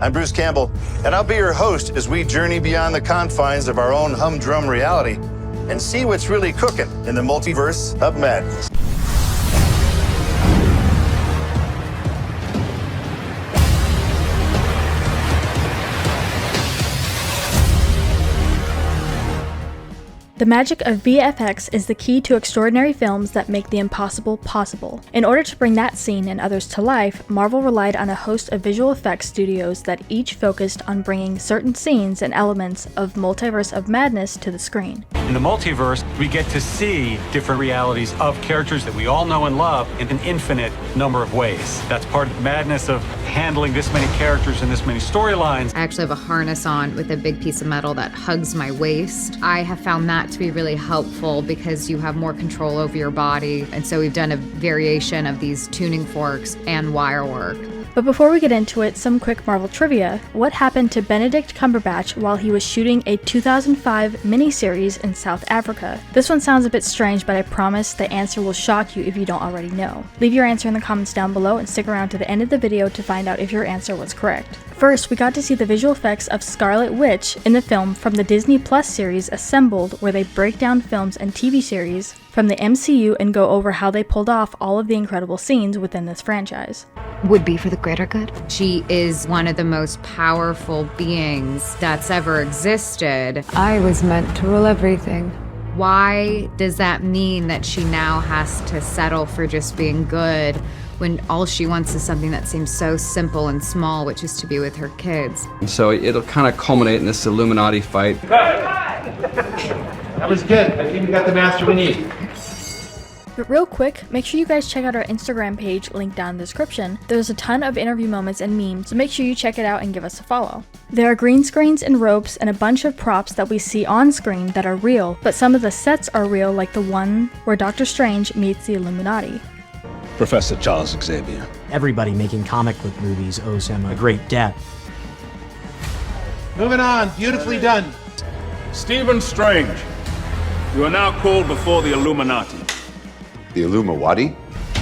I'm Bruce Campbell, and I'll be your host as we journey beyond the confines of our own humdrum reality and see what's really cooking in the multiverse of madness. The magic of VFX is the key to extraordinary films that make the impossible possible. In order to bring that scene and others to life, Marvel relied on a host of visual effects studios that each focused on bringing certain scenes and elements of Multiverse of Madness to the screen. In the multiverse, we get to see different realities of characters that we all know and love in an infinite number of ways. That's part of the madness of handling this many characters and this many storylines. I actually have a harness on with a big piece of metal that hugs my waist. I have found that to be really helpful because you have more control over your body. And so we've done a variation of these tuning forks and wire work. But before we get into it, some quick Marvel trivia. What happened to Benedict Cumberbatch while he was shooting a 2005 miniseries in South Africa? This one sounds a bit strange, but I promise the answer will shock you if you don't already know. Leave your answer in the comments down below and stick around to the end of the video to find out if your answer was correct. First, we got to see the visual effects of Scarlet Witch in the film from the Disney Plus series Assembled, where they break down films and TV series from the MCU and go over how they pulled off all of the incredible scenes within this franchise. Would be for the greater good. She is one of the most powerful beings that's ever existed. I was meant to rule everything. Why does that mean that she now has to settle for just being good when all she wants is something that seems so simple and small, which is to be with her kids? So it'll kind of culminate in this Illuminati fight. That was good. I think we got the master we need. But real quick, make sure you guys check out our Instagram page, linked down in the description. There's a ton of interview moments and memes, so make sure you check it out and give us a follow. There are green screens and ropes and a bunch of props that we see on screen that are real, but some of the sets are real, like the one where Doctor Strange meets the Illuminati. Professor Charles Xavier. Everybody making comic book movies owes him a great debt. Moving on. Beautifully done. Stephen Strange, you are now called before the Illuminati. The Illuminati?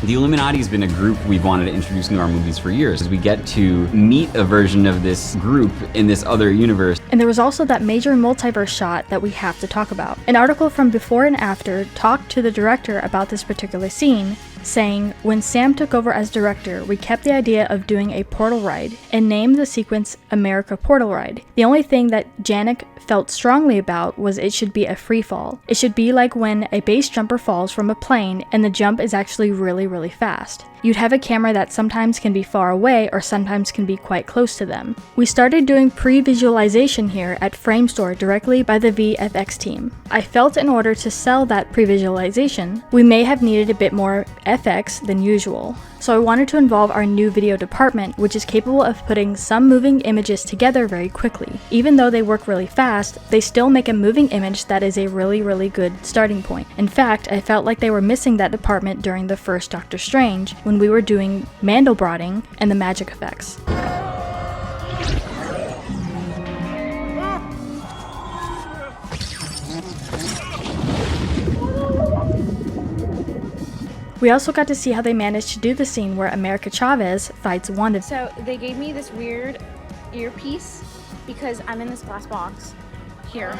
The Illuminati has been a group we've wanted to introduce into our movies for years, as we get to meet a version of this group in this other universe. And there was also that major multiverse shot that we have to talk about. An article from Before and After talked to the director about this particular scene, saying, "When Sam took over as director, we kept the idea of doing a portal ride and named the sequence America Portal Ride. The only thing that Janik felt strongly about was it should be a free fall. It should be like when a base jumper falls from a plane and the jump is actually really fast. You'd have a camera that sometimes can be far away or sometimes can be quite close to them. We started doing pre-visualization here at Framestore directly by the VFX team. I felt in order to sell that pre-visualization, we may have needed a bit more FX than usual. So I wanted to involve our new video department, which is capable of putting some moving images together very quickly. Even though they work really fast, they still make a moving image that is a really good starting point. In fact, I felt like they were missing that department during the first Doctor Strange, when we were doing Mandelbrotting and the magic effects. We also got to see how they managed to do the scene where America Chavez fights Wanda. So they gave me this weird earpiece because I'm in this glass box here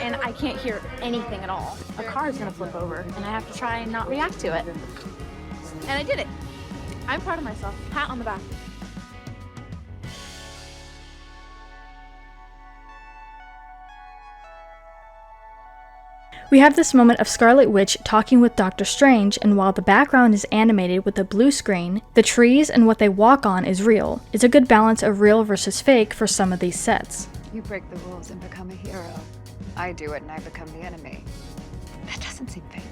and I can't hear anything at all. A car is gonna flip over and I have to try and not react to it. And I did it. I'm proud of myself. Pat on the back. We have this moment of Scarlet Witch talking with Doctor Strange, and while the background is animated with a blue screen, the trees and what they walk on is real. It's a good balance of real versus fake for some of these sets. You break the rules and become a hero. I do it and I become the enemy. That doesn't seem fair.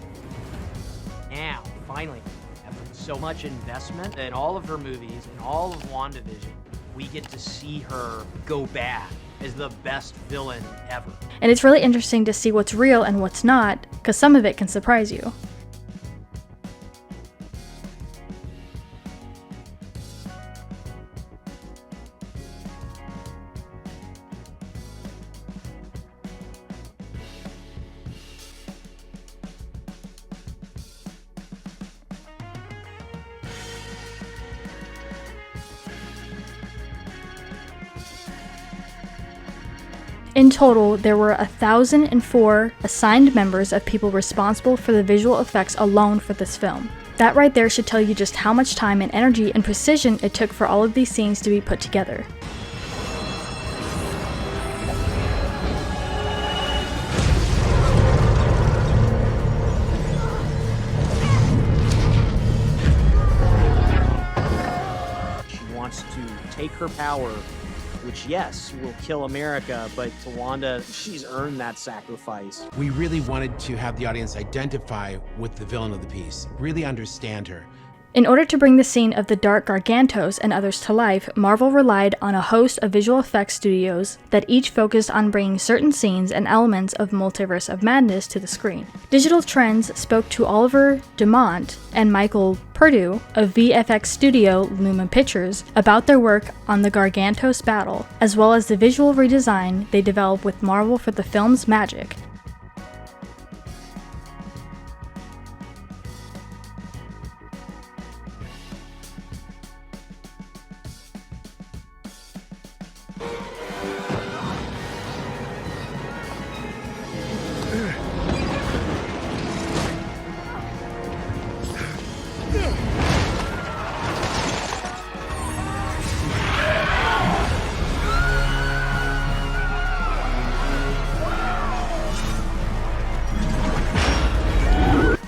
Now, finally, after so much investment in all of her movies and all of WandaVision, we get to see her go bad as the best villain ever. And it's really interesting to see what's real and what's not, because some of it can surprise you. In total, there were 1,004 assigned members of people responsible for the visual effects alone for this film. That right there should tell you just how much time and energy and precision it took for all of these scenes to be put together. She wants to take her power, which, yes, will kill America, but to Wanda, she's earned that sacrifice. We really wanted to have the audience identify with the villain of the piece, really understand her. In order to bring the scene of the dark Gargantos and others to life, Marvel relied on a host of visual effects studios that each focused on bringing certain scenes and elements of Multiverse of Madness to the screen. Digital Trends spoke to Oliver Dumont and Michael Purdue of VFX studio Lumen Pictures about their work on the Gargantos Battle, as well as the visual redesign they developed with Marvel for the film's magic.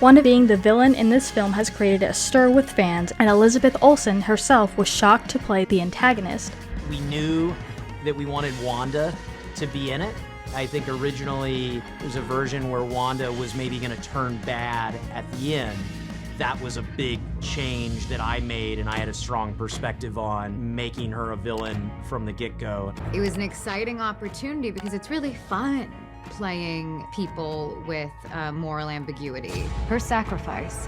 Wanda being the villain in this film has created a stir with fans, and Elizabeth Olsen herself was shocked to play the antagonist. We knew that we wanted Wanda to be in it. I think originally there was a version where Wanda was maybe going to turn bad at the end. That was a big change that I made, and I had a strong perspective on making her a villain from the get-go. It was an exciting opportunity because it's really fun playing people with moral ambiguity. Her sacrifice.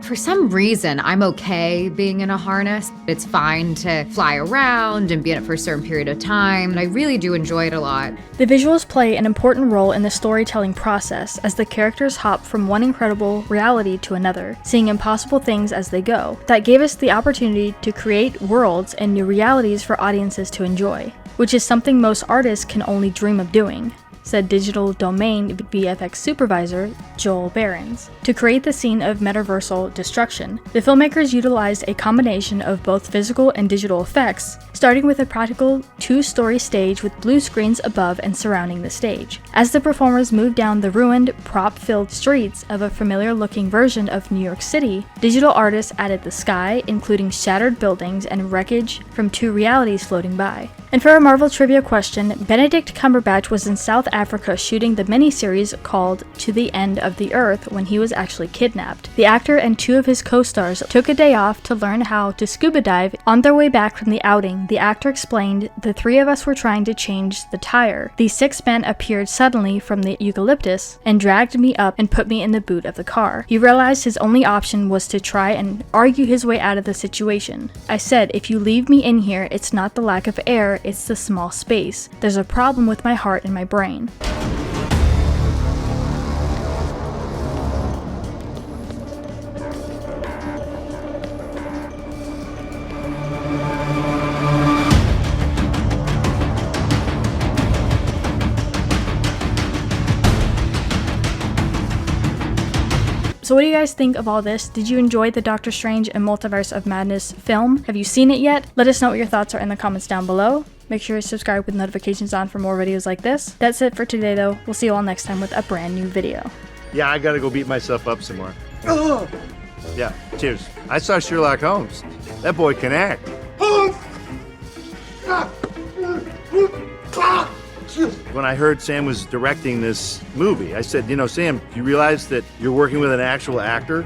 For some reason, I'm okay being in a harness. It's fine to fly around and be in it for a certain period of time, and I really do enjoy it a lot. The visuals play an important role in the storytelling process as the characters hop from one incredible reality to another, seeing impossible things as they go. That gave us the opportunity to create worlds and new realities for audiences to enjoy, which is something most artists can only dream of doing, said Digital Domain VFX supervisor Joel Behrens. To create the scene of metaversal destruction, the filmmakers utilized a combination of both physical and digital effects, starting with a practical two-story stage with blue screens above and surrounding the stage. As the performers moved down the ruined, prop-filled streets of a familiar-looking version of New York City, digital artists added the sky, including shattered buildings and wreckage from two realities floating by. And for a Marvel trivia question, Benedict Cumberbatch was in South Africa shooting the miniseries called To the End of the Earth when he was actually kidnapped. The actor and two of his co-stars took a day off to learn how to scuba dive. On their way back from the outing, the actor explained, "The three of us were trying to change the tire. These 6 men appeared suddenly from the eucalyptus and dragged me up and put me in the boot of the car. He realized his only option was to try and argue his way out of the situation. I said, if you leave me in here, it's not the lack of air, it's the small space. There's a problem with my heart and my brain." So what do you guys think of all this? Did you enjoy the Doctor Strange and Multiverse of Madness film? Have you seen it yet? Let us know what your thoughts are in the comments down below. Make sure to subscribe with notifications on for more videos like this. That's it for today though. We'll see you all next time with a brand new video. Yeah, I gotta go beat myself up some more. Yeah, cheers. I saw Sherlock Holmes. That boy can act. When I heard Sam was directing this movie, I said, you know, Sam, do you realize that you're working with an actual actor?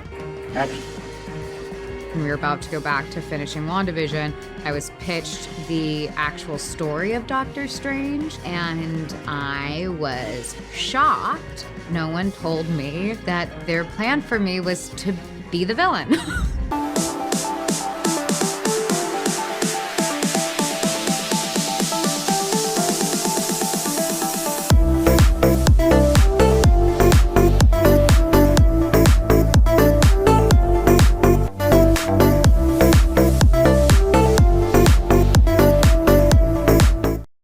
When we were about to go back to finishing WandaVision, I was pitched the actual story of Doctor Strange, and I was shocked. No one told me that their plan for me was to be the villain.